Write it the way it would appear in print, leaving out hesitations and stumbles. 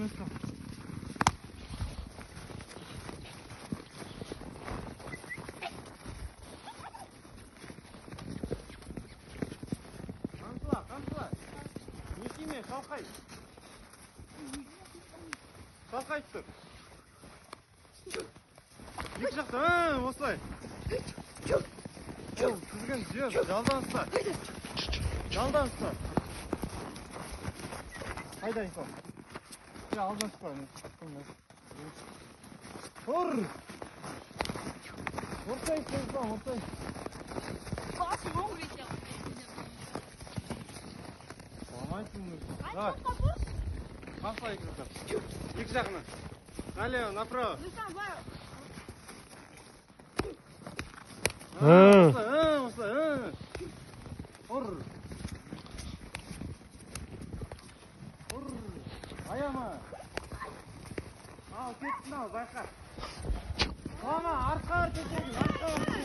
емес қой. Қамсыла. Несеме, қалқай. Қалқайып тұр. Екі жақта, осылай. Күзген жер, жалдан ұста. Жалдан ұста. Қайда ұста? Алдан ұста. Тұр. Ортай ұста, ортай. Басы оңғыректе. Оламайсың мұны. Давай. Қамсыла екі жақта. Екі жағына. Налево, направо. Осылай. Ұр. Аяма. Ал, кеттің ау, байқа.